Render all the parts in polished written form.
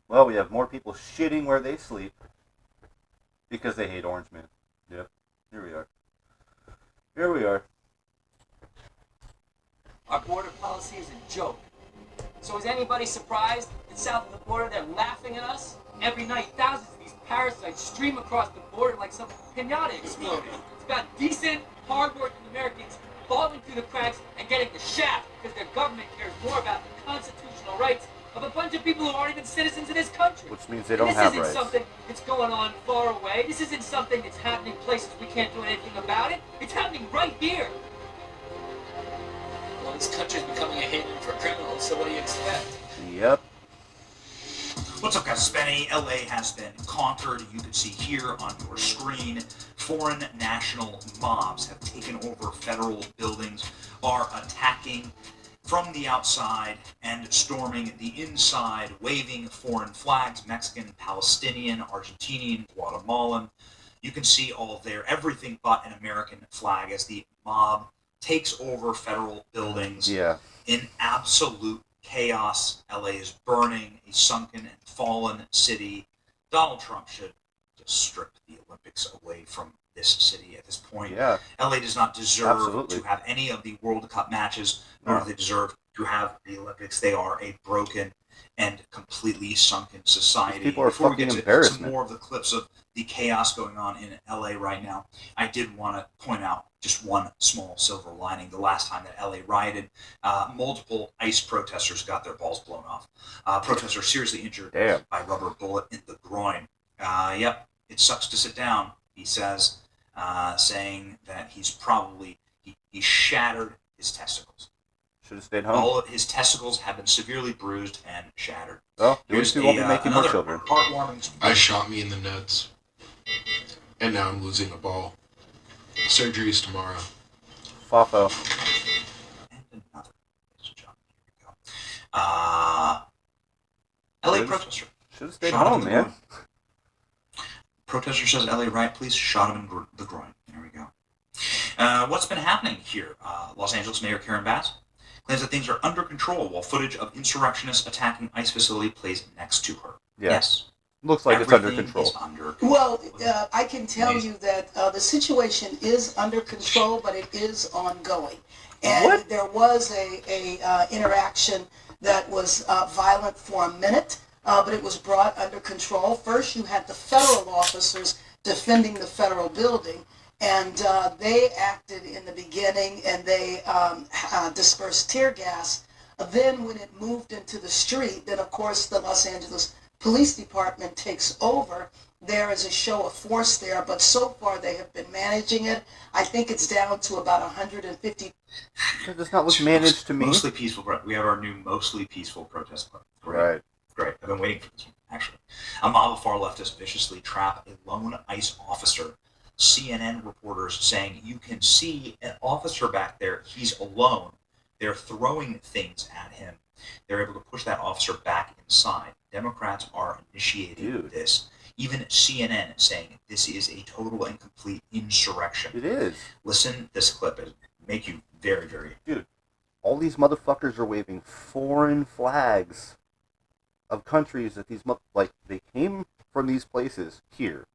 Well, we have more people shitting where they sleep because they hate Orange Man. Yep. Here we are. Here we are. Our border policy is a joke. So is anybody surprised that south of the border they're laughing at us? Every night, thousands of these parasites stream across the border like some pinata exploding. It's about decent, hard-working Americans falling through the cracks and getting the shaft because their government cares more about the constitutional rights of a bunch of people who aren't even citizens of this country. Which means they don't have rights. This isn't something that's going on far away. This isn't something that's happening places we can't do anything about it. It's happening right here. Well, this country's becoming a haven for criminals, so what do you expect? Yep. What's up, guys? It's Benny. LA has been conquered. You can see here on your screen, foreign national mobs have taken over federal buildings, are attacking from the outside and storming the inside, waving foreign flags, Mexican, Palestinian, Argentinian, Guatemalan. You can see all there, everything but an American flag as the mob takes over federal buildings in absolute chaos. LA is burning, a sunken and fallen city. Donald Trump should just strip the Olympics away from this city at this point. Yeah. LA does not deserve to have any of the World Cup matches, nor do they deserve to have the Olympics. They are a broken and completely sunken society. These people are Before we fucking get to embarrassment. some more of the clips of the chaos going on in LA right now, I did want to point out just one small silver lining. The last time that LA rioted, multiple ICE protesters got their balls blown off. Protesters seriously injured by rubber bullet in the groin. Yep, it sucks to sit down, he says, saying that he's probably, he shattered his testicles. Should have stayed home. All of his testicles have been severely bruised and shattered. Well, here's who won't be making more children. Heartwarming. I shot me in the nuts, and now I'm losing a ball. Surgery is tomorrow. Fafo. And another. LA protester. Should have stayed home, man. Protester says LA riot police shot him in the groin. There we go. What's been happening here? Los Angeles Mayor Karen Bass claims that things are under control while footage of insurrectionists attacking ICE facility plays next to her. Yeah. Yes. Looks like Everything it's under control. is under control. Well, I can tell you that the situation is under control, but it is ongoing. And there was a interaction that was violent for a minute, but it was brought under control. First, you had the federal officers defending the federal building, and they acted in the beginning, and they dispersed tear gas. Then when it moved into the street, then of course the Los Angeles Police Department takes over. There is a show of force there, but so far they have been managing it. I think it's down to about 150. That does not look managed to me. Mostly peaceful. We have our new mostly peaceful protest club. Right. Great. I've been waiting for this one, actually. A mob of far leftists viciously trap a lone ICE officer. CNN reporters saying you can see an officer back there. He's alone. They're throwing things at him. They're able to push that officer back inside. Democrats are initiating this. Even CNN saying this is a total and complete insurrection. It is. Listen, this clip will make you very, very... Dude, all these motherfuckers are waving foreign flags of countries that they came from these places here.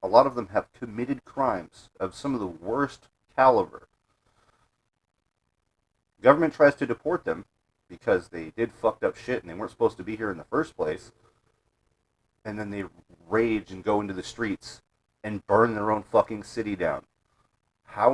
A lot of them have committed crimes of some of the worst caliber. The government tries to deport them because they did fucked up shit and they weren't supposed to be here in the first place. And then they rage and go into the streets and burn their own fucking city down. How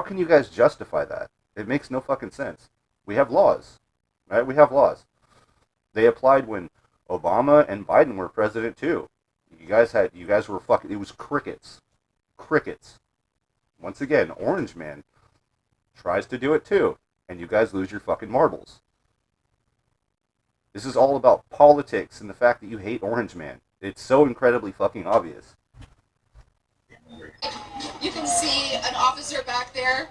can you guys justify that? It makes no fucking sense. We have laws, right? We have laws. They applied when Obama and Biden were president too. You guys were fucking, it was crickets. Crickets. Once again, Orange Man tries to do it too, and you guys lose your fucking marbles. This is all about politics and the fact that you hate Orange Man. It's so incredibly fucking obvious. You can see an officer back there.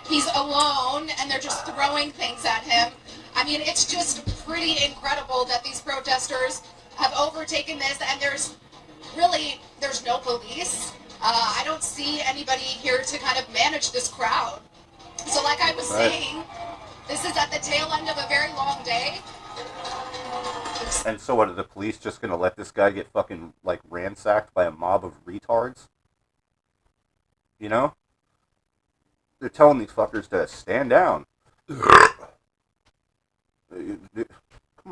He's alone, and they're just throwing things at him. I mean, it's just pretty incredible that these protesters have overtaken this, and there's no police. I don't see anybody here to kind of manage this crowd. So like I was saying, this is at the tail end of a very long day. And so what, are the police just gonna let this guy get fucking, like, ransacked by a mob of retards? You know? They're telling these fuckers to stand down. Come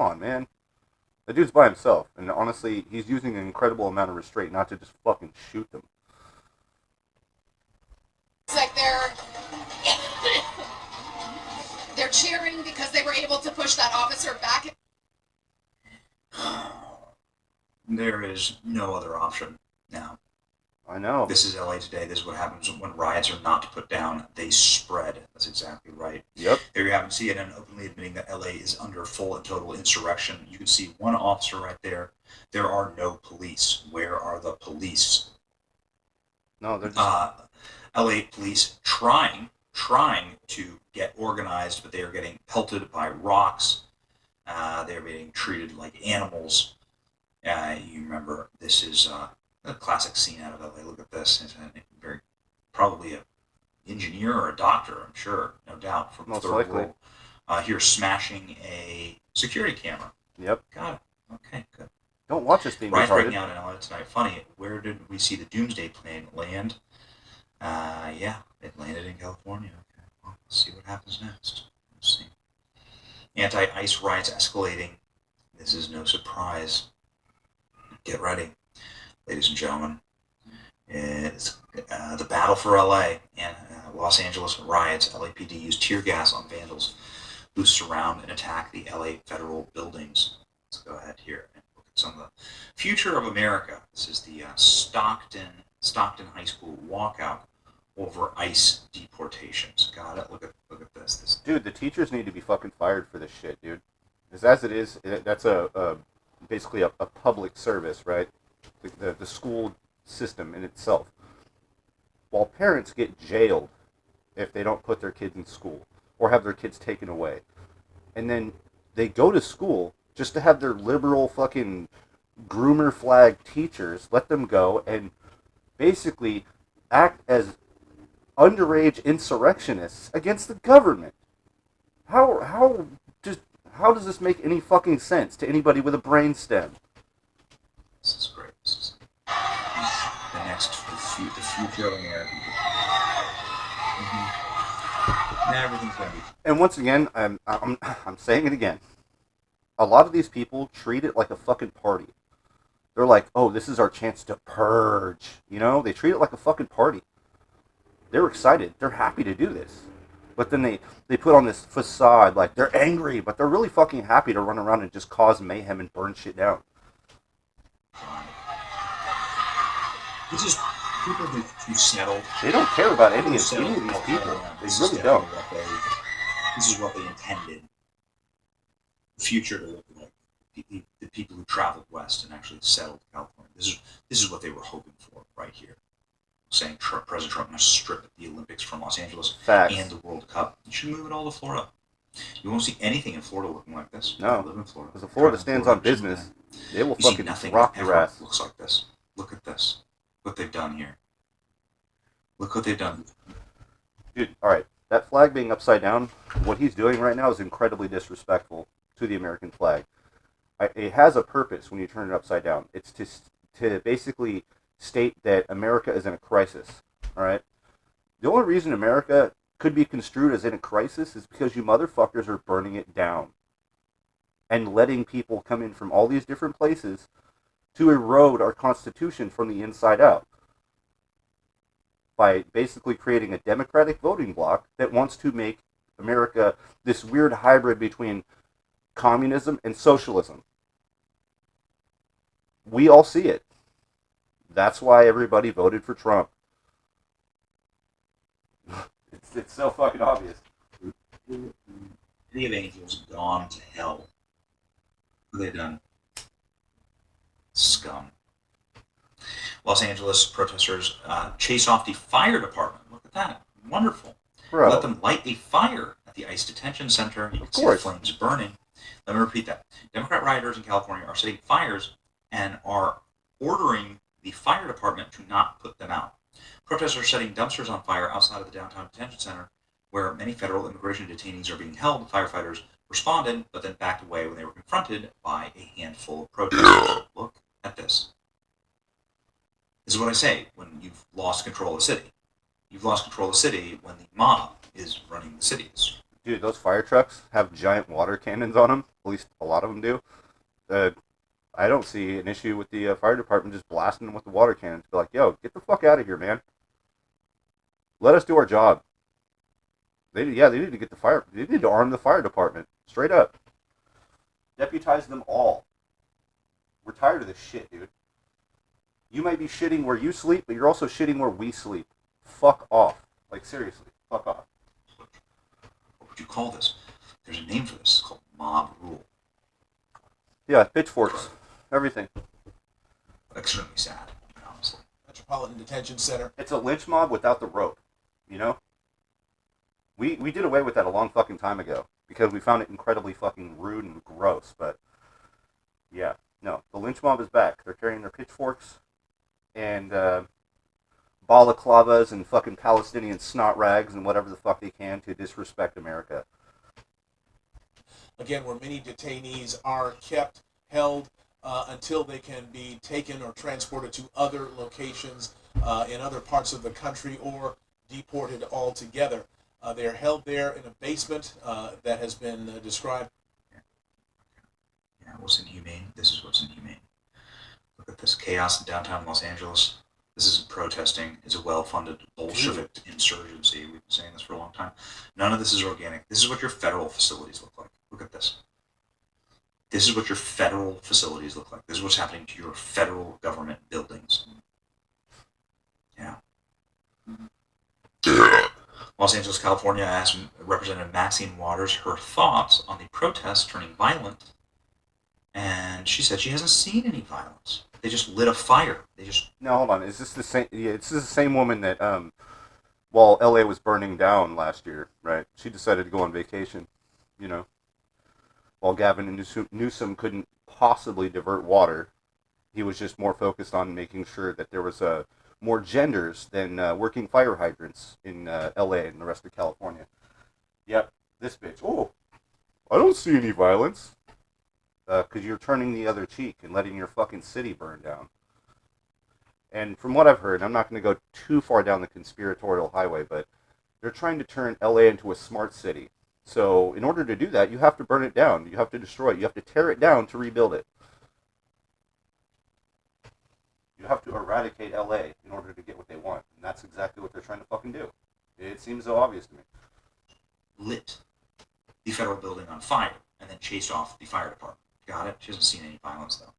on, man. The dude's by himself, and honestly, he's using an incredible amount of restraint not to just fucking shoot them. It's like they're cheering because they were able to push that officer back. There is no other option now. I know. This is LA today. This is what happens when riots are not put down. They spread. That's exactly right. Yep. There you have it. CNN openly admitting that LA is under full and total insurrection. You can see one officer right there. There are no police. Where are the police? No, they're just... LA police trying to get organized, but they are getting pelted by rocks. They're being treated like animals. You remember, this is a classic scene out of LA. Look at this. It's very probably an engineer or a doctor, I'm sure, no doubt, from Most third likely. world. Here smashing a security camera. Yep. Got it. Okay, good. Don't watch us being Riots breaking retarded. out in LA tonight. Funny, where did we see the Doomsday plane land? Yeah, it landed in California. Okay, well, let's see what happens next. Let's see. Anti-ICE riots escalating. This is no surprise. Get ready, ladies and gentlemen. It's the battle for LA and Los Angeles riots. LAPD used tear gas on vandals who surround and attack the LA federal buildings. Let's go ahead here and look at some of the future of America. This is the Stockton High School walkout over ICE deportations. Got it. Look at this. Dude, the teachers need to be fucking fired for this shit, dude. Because as it is, that's basically a public service, right? The school system in itself. While parents get jailed if they don't put their kids in school or have their kids taken away. And then they go to school just to have their liberal fucking groomer flag teachers let them go and basically act as underage insurrectionists against the government. How does this make any fucking sense to anybody with a brain stem? This is great. This is the future of America. Everything's gonna be. And once again, I'm saying it again. A lot of these people treat it like a fucking party. They're like, oh, this is our chance to purge. You know, they treat it like a fucking party. They're excited. They're happy to do this. But then they put on this facade like they're angry, but they're really fucking happy to run around and just cause mayhem and burn shit down. This is people who settled. They don't care about any of these Settled people. They This is really don't. definitely this is what they intended the future to look like. The people who traveled west and actually settled California. This is what they were hoping for right here. Saying President Trump must strip the Olympics from Los Angeles Facts. and the World Cup. You should move it all to Florida. You won't see anything in Florida looking like this. No. I live in Florida. Because if Florida stands on business, they will You see fucking nothing rock ever your ass. looks like this. Look at this. What they've done here. Look what they've done. Dude, alright. That flag being upside down, what he's doing right now is incredibly disrespectful to the American flag. It has a purpose when you turn it upside down. It's to basically state that America is in a crisis. Alright? The only reason America could be construed as in a crisis is because you motherfuckers are burning it down. And letting people come in from all these different places to erode our Constitution from the inside out. By basically creating a democratic voting bloc that wants to make America this weird hybrid between communism and socialism. We all see it. That's why everybody voted for Trump. It's so fucking obvious. Any of angels gone to hell. What have they done? Scum. Los Angeles protesters chase off the fire department. Look at that. Wonderful. Bro. Let them light a fire at the ICE detention center. You can see the flames burning. Let me repeat that. Democrat rioters in California are setting fires and are ordering the fire department to not put them out. Protesters are setting dumpsters on fire outside of the downtown detention center where many federal immigration detainees are being held. Firefighters responded, but then backed away when they were confronted. confronted by a handful of protesters. Look at this. This is what I say when you've lost control of the city. You've lost control of the city when the mob is running the cities. Dude, those fire trucks have giant water cannons on them. At least a lot of them do. I don't see an issue with the fire department just blasting them with the water cannons. Be like, yo, get the fuck out of here, man. Let us do our job. They need to get they need to arm the fire department. Straight up. Deputize them all. We're tired of this shit, dude. You might be shitting where you sleep, but you're also shitting where we sleep. Fuck off. Like, seriously, fuck off. What would you call this? There's a name for this. It's called mob rule. Yeah, pitchforks. Everything. Extremely sad, honestly. Metropolitan Detention Center. It's a lynch mob without the rope, you know? We did away with that a long fucking time ago because we found it incredibly fucking rude and gross, but yeah, no, the lynch mob is back. They're carrying their pitchforks and balaclavas and fucking Palestinian snot rags and whatever the fuck they can to disrespect America. Again, where many detainees are kept, held, until they can be taken or transported to other locations in other parts of the country or deported altogether. They are held there in a basement that has been described. Yeah, what's inhumane? This is what's inhumane. Look at this chaos in downtown Los Angeles. This isn't protesting. It's a well-funded Bolshevik insurgency. We've been saying this for a long time. None of this is organic. This is what your federal facilities look like. Look at this. This is what your federal facilities look like. This is what's happening to your federal government buildings. Yeah. Los Angeles, California asked Representative Maxine Waters her thoughts on the protests turning violent, and she said she hasn't seen any violence. They just lit a fire. No, hold on. Is this the same? Yeah, it's the same woman that while LA was burning down last year, right? She decided to go on vacation, you know. While Gavin Newsom couldn't possibly divert water, he was just more focused on making sure that there was more genders than working fire hydrants in LA and the rest of California. Yep, this bitch. Oh, I don't see any violence. Because you're turning the other cheek and letting your fucking city burn down. And from what I've heard, I'm not going to go too far down the conspiratorial highway, but they're trying to turn LA into a smart city. So in order to do that, you have to burn it down. You have to destroy it. You have to tear it down to rebuild it. You have to eradicate LA in order to get what they want. And that's exactly what they're trying to fucking do. It seems so obvious to me. Lit the federal building on fire and then chased off the fire department. Got it? She hasn't seen any violence, though.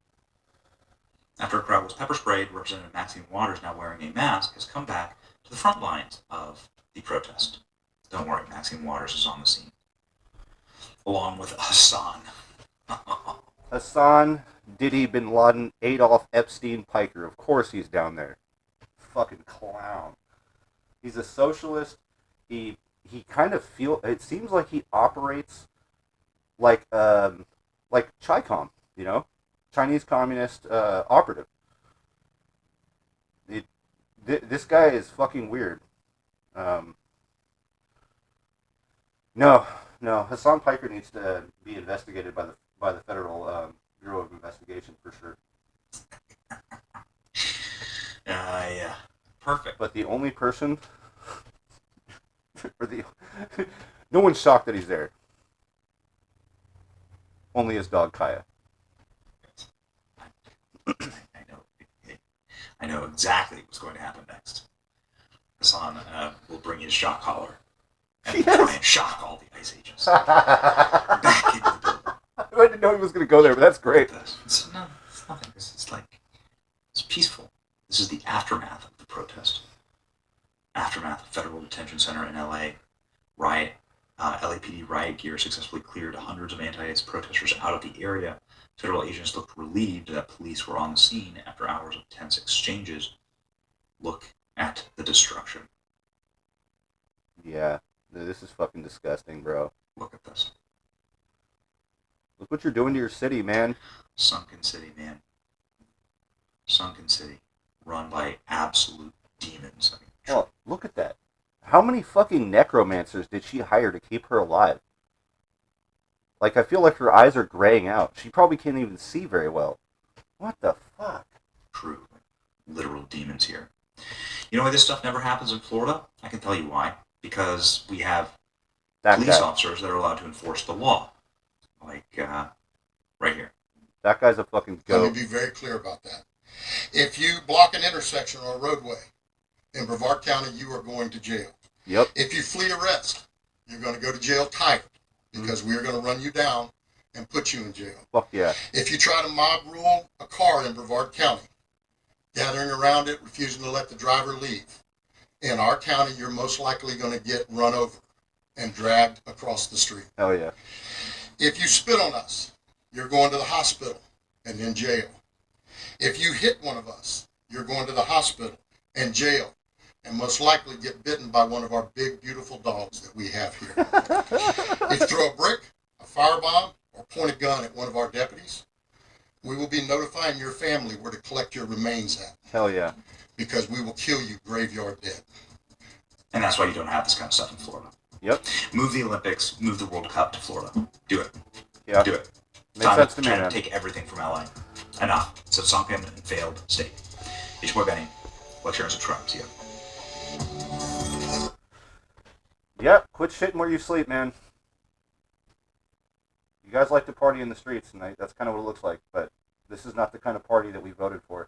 After a crowd was pepper sprayed, Representative Maxine Waters, now wearing a mask, has come back to the front lines of the protest. Don't worry, Maxine Waters is on the scene. Along with Hassan. Hassan Diddy Bin Laden Adolf Epstein Piker. Of course he's down there. Fucking clown. He's a socialist. He kind of it seems like he operates like Chi-Com, you know? Chinese Communist operative. This guy is fucking weird. No, Hassan Piker needs to be investigated by the Federal Bureau of Investigation for sure. Yeah, perfect. But the only person, no one's shocked that he's there. Only his dog Kaya. I know exactly what's going to happen next. Hassan will bring his shock collar and try and shock all the ICE agents back into the building. I didn't know he was going to go there, but that's great. It's nothing. It's peaceful. This is the aftermath of the protest. Aftermath of Federal Detention Center in LA. Riot. LAPD riot gear successfully cleared hundreds of anti-ICE protesters out of the area. Federal agents looked relieved that police were on the scene after hours of tense exchanges. Look at the destruction. Yeah, this is fucking disgusting, bro. Look at this. Look what you're doing to your city, man. Sunken city, man. Sunken city. Run by absolute demons. I mean, Oh, look at that. How many fucking necromancers did she hire to keep her alive? Like, I feel like her eyes are graying out. She probably can't even see very well. What the fuck? True. Literal demons here. You know why this stuff never happens in Florida? I can tell you why. Because we have police officers that are allowed to enforce the law. Like, right here. That guy's a fucking goat. Let me be very clear about that. If you block an intersection or a roadway in Brevard County, you are going to jail. Yep. If you flee arrest, you're going to go to jail tight because we are going to run you down and put you in jail. Fuck yeah. If you try to mob rule a car in Brevard County, gathering around it, refusing to let the driver leave, in our county, you're most likely going to get run over and dragged across the street. Hell yeah. If you spit on us, you're going to the hospital and in jail. If you hit one of us, you're going to the hospital and jail, and most likely get bitten by one of our big, beautiful dogs that we have here. If you throw a brick, a firebomb, or point a gun at one of our deputies, we will be notifying your family where to collect your remains at. Hell yeah. Because we will kill you graveyard dead. And that's why you don't have this kind of stuff in Florida. Yep. Move the Olympics, move the World Cup to Florida. Do it. Yeah. Do it. Makes Time sense to me, trying man. to take everything from LA. Enough. It's a sunken and failed state. It's your boy Benny. Like, share, and subscribe. See ya. Yep. Quit shitting where you sleep, man. You guys like to party in the streets tonight. That's kind of what it looks like. But this is not the kind of party that we voted for.